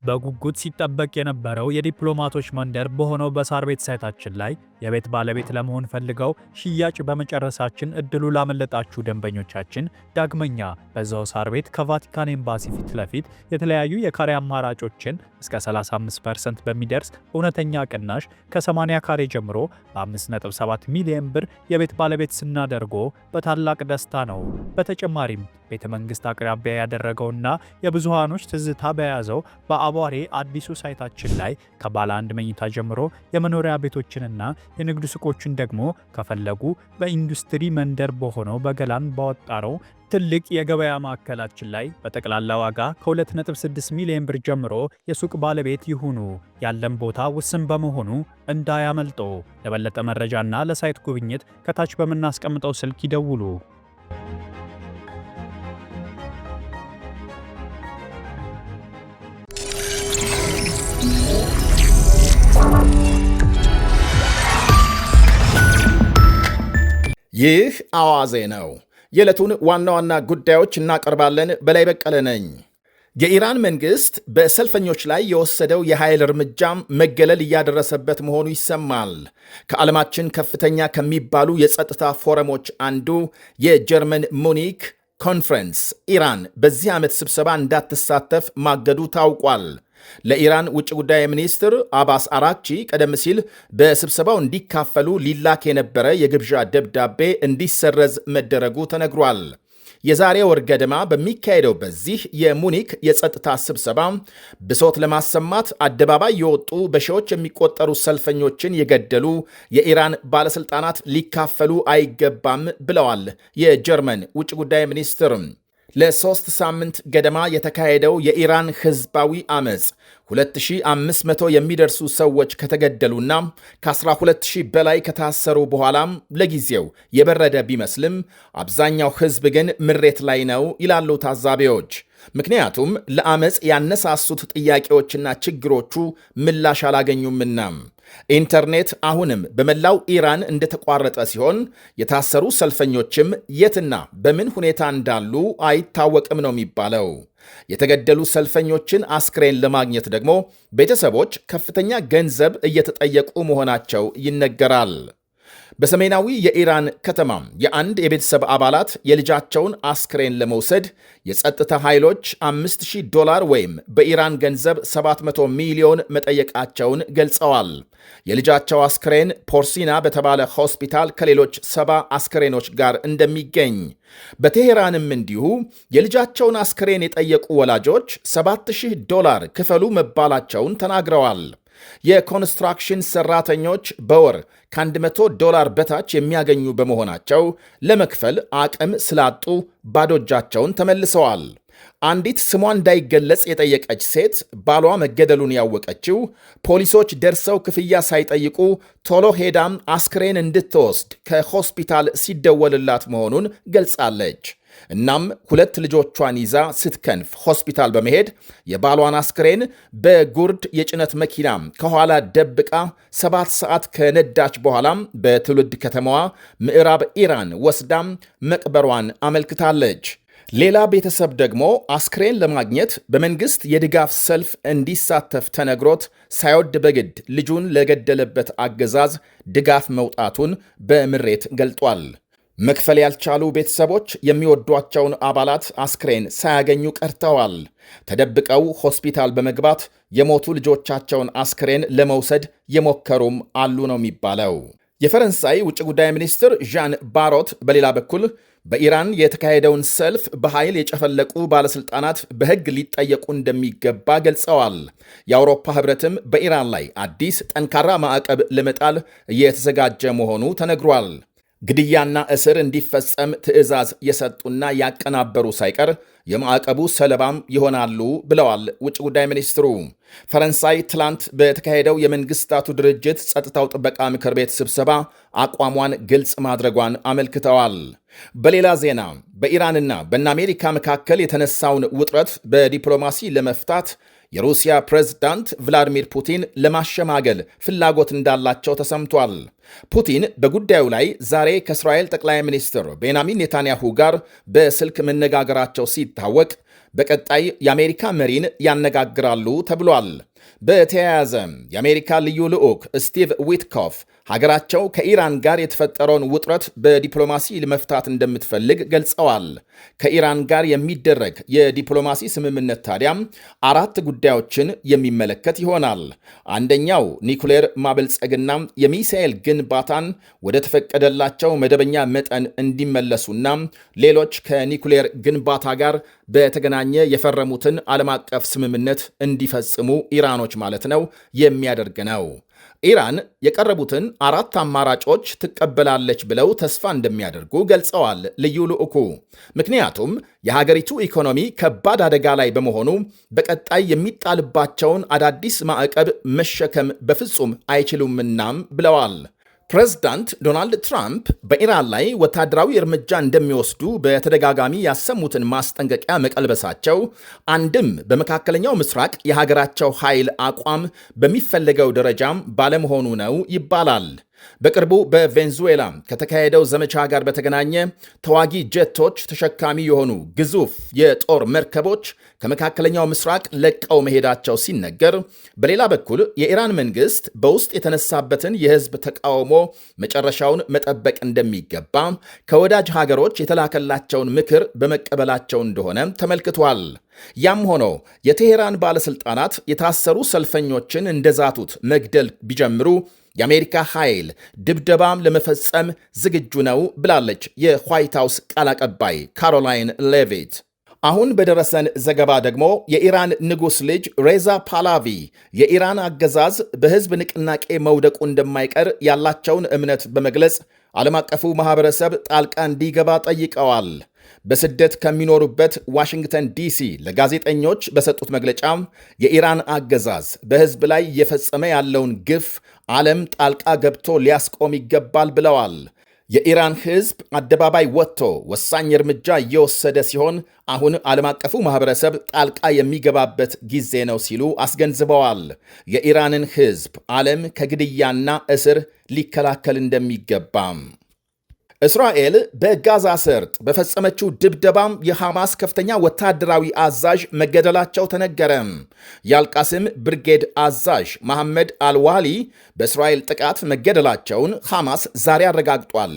በጉጉት ሲጠበቅ የነበረው የዲፕሎማቶች መንደር በሆነው በሳር ቤት ሳይታችን ላይ የቤት ባለቤት ለመሆን ፈልገው ሽያጭ በመጨረሳችን እድሉ ላመለጣችሁ ደንበኞቻችን ዳግመኛ በዛው ሳር ቤት ከቫቲካን ኤምባሲ ፊት ለፊት የተለያዩ የካሬ አማራጮችን እስከ 35% በሚደርስ እውነተኛ ቅናሽ ከ80 ካሬ ጀምሮ በ5.7 ሚሊዮን ብር የቤት ባለቤት ስናደርጎ በታላቅ ደስታ ነው። በተጨማሪም ቤተ መንግስት አቅራቢያ ያደረገውና የብዙሃኖች ትዝታ በያዘው በአቧሬ አዲሱ ሳይታችን ላይ ከባለ አንድ መኝታ ጀምሮ የመኖሪያ ቤቶችንና የንግድ ሱቆችን ደግሞ ከፈለጉ በኢንዱስትሪ መንደር በሆነው በገላን ባወጣረው ትልቅ የገበያ ማዕከላችን ላይ በጠቅላላ ዋጋ ከ2.6 ሚሊዮን ብር ጀምሮ የሱቅ ባለቤት ይሁኑ። ያለን ቦታ ውስን በመሆኑ እንዳያመልጦ። ለበለጠ መረጃና ለሳይት ጉብኝት ከታች በምናስቀምጠው ስልክ ይደውሉ። ይህ አዋዜ ነው። የዕለቱን ዋና ዋና ጉዳዮች እናቀርባለን። በላይ በቀለ ነኝ። የኢራን መንግሥት በሰልፈኞች ላይ የወሰደው የኃይል እርምጃም መገለል እያደረሰበት መሆኑ ይሰማል። ከዓለማችን ከፍተኛ ከሚባሉ የጸጥታ ፎረሞች አንዱ የጀርመን ሙኒክ ኮንፈረንስ ኢራን በዚህ ዓመት ስብሰባ እንዳትሳተፍ ማገዱ ታውቋል። ለኢራን ውጭ ጉዳይ ሚኒስትር አባስ አራክቺ ቀደም ሲል በስብሰባው እንዲካፈሉ ሊላክ የነበረ የግብዣ ደብዳቤ እንዲሰረዝ መደረጉ ተነግሯል። የዛሬ ወር ገደማ በሚካሄደው በዚህ የሙኒክ የጸጥታ ስብሰባ ብሶት ለማሰማት አደባባይ የወጡ በሺዎች የሚቆጠሩ ሰልፈኞችን የገደሉ የኢራን ባለሥልጣናት ሊካፈሉ አይገባም ብለዋል የጀርመን ውጭ ጉዳይ ሚኒስትር። ለ3 ሳምንት ገደማ የተካሄደው የኢራን ሕዝባዊ አመፅ 2500 የሚደርሱ ሰዎች ከተገደሉና ከ12000 በላይ ከታሰሩ በኋላም ለጊዜው የበረደ ቢመስልም አብዛኛው ሕዝብ ግን ምሬት ላይ ነው ይላሉ ታዛቢዎች። ምክንያቱም ለአመፅ ያነሳሱት ጥያቄዎችና ችግሮቹ ምላሽ አላገኙምና። ኢንተርኔት አሁንም በመላው ኢራን እንደተቋረጠ ሲሆን የታሰሩ ሰልፈኞችም የትና በምን ሁኔታ እንዳሉ አይታወቅም ነው የሚባለው። የተገደሉ ሰልፈኞችን አስክሬን ለማግኘት ደግሞ ቤተሰቦች ከፍተኛ ገንዘብ እየተጠየቁ መሆናቸው ይነገራል። በሰሜናዊ የኢራን ከተማ የአንድ የቤተሰብ አባላት የልጃቸውን አስክሬን ለመውሰድ የጸጥታ ኃይሎች $5000 ወይም በኢራን ገንዘብ 700 ሚሊዮን መጠየቃቸውን ገልጸዋል። የልጃቸው አስክሬን ፖርሲና በተባለ ሆስፒታል ከሌሎች 70 አስክሬኖች ጋር እንደሚገኝ፣ በቴሄራንም እንዲሁ የልጃቸውን አስክሬን የጠየቁ ወላጆች $7000 ክፈሉ መባላቸውን ተናግረዋል። የኮንስትራክሽን ሰራተኞች በወር $100 በታች የሚያገኙ በመሆናቸው ለመክፈል አቅም ስላጡ ባዶ እጃቸውን ተመልሰዋል። አንዲት ስሟ እንዳይገለጽ የጠየቀች ሴት ባሏ መገደሉን ያወቀችው ፖሊሶች ደርሰው ክፍያ ሳይጠይቁ ቶሎ ሄዳም አስክሬን እንድትወስድ ከሆስፒታል ሲደወልላት መሆኑን ገልጻለች። እናም 2 ልጆቿን ይዛ ስትከንፍ ሆስፒታል በመሄድ የባሏን አስክሬን በጉርድ የጭነት መኪና ከኋላ ደብቃ 7 ሰዓት ከነዳች በኋላም በትውልድ ከተማዋ ምዕራብ ኢራን ወስዳም መቅበሯን አመልክታለች። ሌላ ቤተሰብ ደግሞ አስክሬን ለማግኘት በመንግሥት የድጋፍ ሰልፍ እንዲሳተፍ ተነግሮት ሳይወድ በግድ ልጁን ለገደለበት አገዛዝ ድጋፍ መውጣቱን በምሬት ገልጧል። መክፈል ያልቻሉ ቤተሰቦች የሚወዷቸውን አባላት አስክሬን ሳያገኙ ቀርተዋል። ተደብቀው ሆስፒታል በመግባት የሞቱ ልጆቻቸውን አስክሬን ለመውሰድ የሞከሩም አሉ ነው የሚባለው። የፈረንሳይ ውጭ ጉዳይ ሚኒስትር ዣን ባሮት በሌላ በኩል በኢራን የተካሄደውን ሰልፍ በኃይል የጨፈለቁ ባለሥልጣናት በሕግ ሊጠየቁ እንደሚገባ ገልጸዋል። የአውሮፓ ሕብረትም በኢራን ላይ አዲስ ጠንካራ ማዕቀብ ለመጣል እየተዘጋጀ መሆኑ ተነግሯል። ግድያና እስር እንዲፈጸም ትዕዛዝ የሰጡና ያቀናበሩ ሳይቀር የማዕቀቡ ሰለባም ይሆናሉ ብለዋል ውጭ ጉዳይ ሚኒስትሩ። ፈረንሳይ ትላንት በተካሄደው የመንግስታቱ ድርጅት ጸጥታው ጥበቃ ምክር ቤት ስብሰባ አቋሟን ግልጽ ማድረጓን አመልክተዋል። በሌላ ዜና በኢራንና በእነ አሜሪካ መካከል የተነሳውን ውጥረት በዲፕሎማሲ ለመፍታት የሩሲያ ፕሬዝዳንት ቭላዲሚር ፑቲን ለማሸማገል ፍላጎት እንዳላቸው ተሰምቷል። ፑቲን በጉዳዩ ላይ ዛሬ ከእስራኤል ጠቅላይ ሚኒስትር ቤንያሚን ኔታንያሁ ጋር በስልክ መነጋገራቸው ሲታወቅ በቀጣይ የአሜሪካ መሪን ያነጋግራሉ ተብሏል። በተያያዘ የአሜሪካ ልዩ ልዑክ ስቲቭ ዊትኮፍ ሀገራቸው ከኢራን ጋር የተፈጠረውን ውጥረት በዲፕሎማሲ ለመፍታት እንደምትፈልግ ገልጸዋል። ከኢራን ጋር የሚደረግ የዲፕሎማሲ ስምምነት ታዲያም 4 ጉዳዮችን የሚመለከት ይሆናል። አንደኛው ኒኩሌር ማበልጸግና የሚሳኤል ግንባታን ወደ ተፈቀደላቸው መደበኛ መጠን እንዲመለሱና ሌሎች ከኒኩሌር ግንባታ ጋር በተገናኘ የፈረሙትን ዓለም አቀፍ ስምምነት እንዲፈጽሙ ኢራኖች ማለት ነው የሚያደርግ ነው። ኢራን የቀረቡትን 4 አማራጮች ትቀበላለች ብለው ተስፋ እንደሚያደርጉ ገልጸዋል ልዩ ልዑኩ። ምክንያቱም የሀገሪቱ ኢኮኖሚ ከባድ አደጋ ላይ በመሆኑ በቀጣይ የሚጣልባቸውን አዳዲስ ማዕቀብ መሸከም በፍጹም አይችሉምናም ብለዋል። ፕሬዝዳንት ዶናልድ ትራምፕ በኢራን ላይ ወታደራዊ እርምጃ እንደሚወስዱ በተደጋጋሚ ያሰሙትን ማስጠንቀቂያ መቀልበሳቸው አንድም በመካከለኛው ምስራቅ የሀገራቸው ኃይል አቋም በሚፈለገው ደረጃም ባለመሆኑ ነው ይባላል። በቅርቡ በቬንዙዌላ ከተካሄደው ዘመቻ ጋር በተገናኘ ተዋጊ ጀቶች ተሸካሚ የሆኑ ግዙፍ የጦር መርከቦች ከመካከለኛው ምስራቅ ለቀው መሄዳቸው ሲነገር፣ በሌላ በኩል የኢራን መንግስት በውስጥ የተነሳበትን የህዝብ ተቃውሞ መጨረሻውን መጠበቅ እንደሚገባ ከወዳጅ ሀገሮች የተላከላቸውን ምክር በመቀበላቸው እንደሆነ ተመልክቷል። ያም ሆኖ የቴሄራን ባለሥልጣናት የታሰሩ ሰልፈኞችን እንደዛቱት መግደል ቢጀምሩ የአሜሪካ ኃይል ድብደባም ለመፈጸም ዝግጁ ነው ብላለች የዋይት ሃውስ ቃል አቀባይ ካሮላይን ሌቪት። አሁን በደረሰን ዘገባ ደግሞ የኢራን ንጉሥ ልጅ ሬዛ ፓላቪ የኢራን አገዛዝ በሕዝብ ንቅናቄ መውደቁ እንደማይቀር ያላቸውን እምነት በመግለጽ ዓለም አቀፉ ማኅበረሰብ ጣልቃ እንዲገባ ጠይቀዋል። በስደት ከሚኖሩበት ዋሽንግተን ዲሲ ለጋዜጠኞች በሰጡት መግለጫም የኢራን አገዛዝ በሕዝብ ላይ እየፈጸመ ያለውን ግፍ ዓለም ጣልቃ ገብቶ ሊያስቆም ይገባል ብለዋል። የኢራን ሕዝብ አደባባይ ወጥቶ ወሳኝ እርምጃ እየወሰደ ሲሆን አሁን ዓለም አቀፉ ማኅበረሰብ ጣልቃ የሚገባበት ጊዜ ነው ሲሉ አስገንዝበዋል። የኢራንን ሕዝብ ዓለም ከግድያና እስር ሊከላከል እንደሚገባም እስራኤል በጋዛ ሰርጥ በፈጸመችው ድብደባም የሐማስ ከፍተኛ ወታደራዊ አዛዥ መገደላቸው ተነገረ። የአልቃስም ብርጌድ አዛዥ መሐመድ አልዋሊ በእስራኤል ጥቃት መገደላቸውን ሐማስ ዛሬ አረጋግጧል።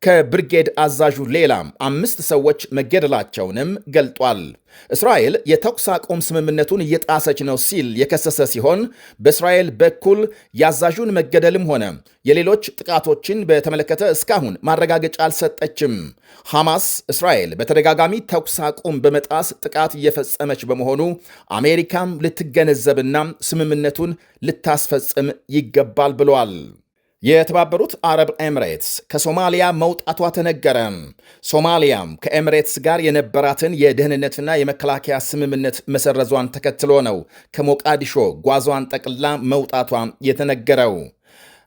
ከብርጌድ አዛዡ ሌላም 5 ሰዎች መገደላቸውንም ገልጧል። እስራኤል የተኩስ አቁም ስምምነቱን እየጣሰች ነው ሲል የከሰሰ ሲሆን በእስራኤል በኩል የአዛዡን መገደልም ሆነ የሌሎች ጥቃቶችን በተመለከተ እስካሁን ማረጋገጫ አልሰጠችም። ሐማስ እስራኤል በተደጋጋሚ ተኩስ አቁም በመጣስ ጥቃት እየፈጸመች በመሆኑ አሜሪካም ልትገነዘብና ስምምነቱን ልታስፈጽም ይገባል ብሏል። የተባበሩት አረብ ኤምሬትስ ከሶማሊያ መውጣቷ ተነገረ። ሶማሊያም ከኤምሬትስ ጋር የነበራትን የደህንነትና የመከላከያ ስምምነት መሰረዟን ተከትሎ ነው ከሞቃዲሾ ጓዟን ጠቅላ መውጣቷ የተነገረው።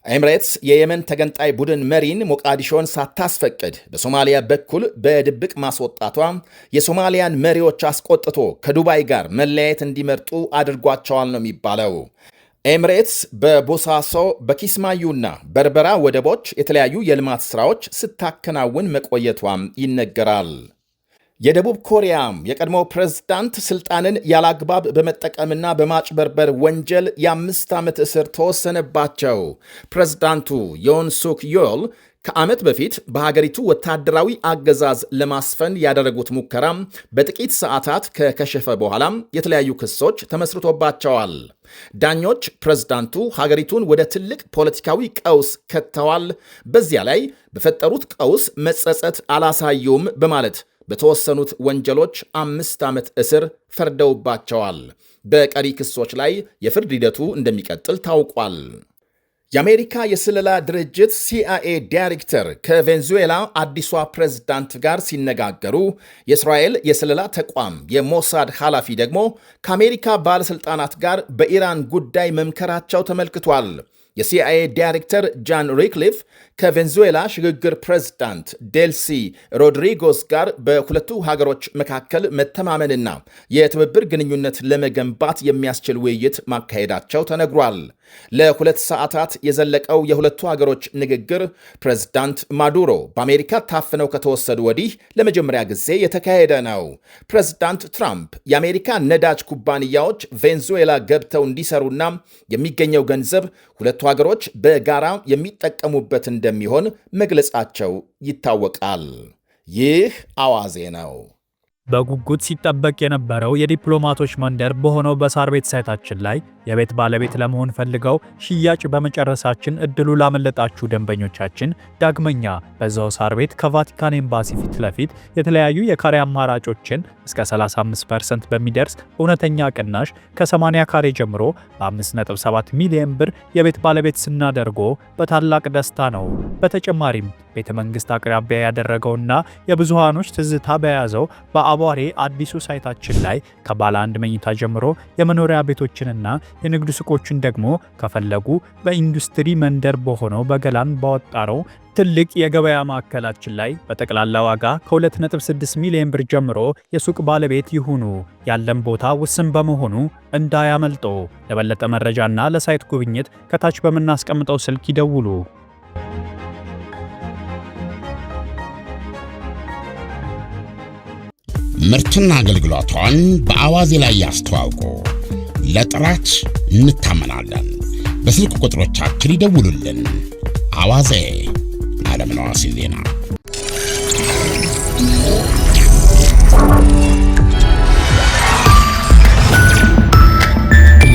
ኤምሬትስ የየመን ተገንጣይ ቡድን መሪን ሞቃዲሾን ሳታስፈቅድ በሶማሊያ በኩል በድብቅ ማስወጣቷ የሶማሊያን መሪዎች አስቆጥቶ ከዱባይ ጋር መለያየት እንዲመርጡ አድርጓቸዋል ነው የሚባለው። ኤምሬትስ በቦሳሶ በኪስማዩና በርበራ ወደቦች የተለያዩ የልማት ሥራዎች ስታከናውን መቆየቷም ይነገራል። የደቡብ ኮሪያም የቀድሞ ፕሬዝዳንት ስልጣንን ያላግባብ በመጠቀምና በማጭበርበር ወንጀል የ5 ዓመት እስር ተወሰነባቸው። ፕሬዝዳንቱ ዮን ሱክ ዮል ከዓመት በፊት በሀገሪቱ ወታደራዊ አገዛዝ ለማስፈን ያደረጉት ሙከራም በጥቂት ሰዓታት ከከሸፈ በኋላም የተለያዩ ክሶች ተመስርቶባቸዋል። ዳኞች ፕሬዝዳንቱ ሀገሪቱን ወደ ትልቅ ፖለቲካዊ ቀውስ ከተዋል፣ በዚያ ላይ በፈጠሩት ቀውስ መጸጸት አላሳዩም በማለት በተወሰኑት ወንጀሎች 5 ዓመት እስር ፈርደውባቸዋል። በቀሪ ክሶች ላይ የፍርድ ሂደቱ እንደሚቀጥል ታውቋል። የአሜሪካ የስለላ ድርጅት ሲአይኤ ዳይሬክተር ከቬንዙዌላ አዲሷ ፕሬዝዳንት ጋር ሲነጋገሩ የእስራኤል የስለላ ተቋም የሞሳድ ኃላፊ ደግሞ ከአሜሪካ ባለሥልጣናት ጋር በኢራን ጉዳይ መምከራቸው ተመልክቷል። የሲአይኤ ዳይሬክተር ጃን ሪክሊፍ ከቬንዙዌላ ሽግግር ፕሬዝዳንት ዴልሲ ሮድሪጎስ ጋር በሁለቱ ሀገሮች መካከል መተማመንና የትብብር ግንኙነት ለመገንባት የሚያስችል ውይይት ማካሄዳቸው ተነግሯል። ለ2 ሰዓታት የዘለቀው የሁለቱ ሀገሮች ንግግር ፕሬዝዳንት ማዱሮ በአሜሪካ ታፍነው ከተወሰዱ ወዲህ ለመጀመሪያ ጊዜ የተካሄደ ነው። ፕሬዝዳንት ትራምፕ የአሜሪካ ነዳጅ ኩባንያዎች ቬንዙዌላ ገብተው እንዲሰሩና የሚገኘው ገንዘብ ሁለቱ ሀገሮች በጋራ የሚጠቀሙበት እንደሚሆን መግለጻቸው ይታወቃል። ይህ አዋዜ ነው። በጉጉት ሲጠበቅ የነበረው የዲፕሎማቶች መንደር በሆነው በሳር ቤት ሳይታችን ላይ የቤት ባለቤት ለመሆን ፈልገው ሽያጭ በመጨረሳችን እድሉ ላመለጣችሁ ደንበኞቻችን ዳግመኛ በዛው ሳር ቤት ከቫቲካን ኤምባሲ ፊት ለፊት የተለያዩ የካሬ አማራጮችን እስከ 35% በሚደርስ እውነተኛ ቅናሽ ከ80 ካሬ ጀምሮ በ5.7 ሚሊዮን ብር የቤት ባለቤት ስናደርጎ በታላቅ ደስታ ነው። በተጨማሪም ቤተ መንግስት አቅራቢያ ያደረገውና የብዙሃኖች ትዝታ በያዘው በአቧሬ አዲሱ ሳይታችን ላይ ከባለ 1 መኝታ ጀምሮ የመኖሪያ ቤቶችንና የንግድ ሱቆችን ደግሞ ከፈለጉ በኢንዱስትሪ መንደር በሆነው በገላን ባወጣረው ትልቅ የገበያ ማዕከላችን ላይ በጠቅላላ ዋጋ ከ2.6 ሚሊዮን ብር ጀምሮ የሱቅ ባለቤት ይሁኑ። ያለን ቦታ ውስን በመሆኑ እንዳያመልጦ። ለበለጠ መረጃና ለሳይት ጉብኝት ከታች በምናስቀምጠው ስልክ ይደውሉ። ምርትና አገልግሎቷን በአዋዜ ላይ ያስተዋውቁ። ለጥራች እንታመናለን። በስልክ ቁጥሮቻችን ይደውሉልን። አዋዜ ዓለምነህ ዋሴ ዜና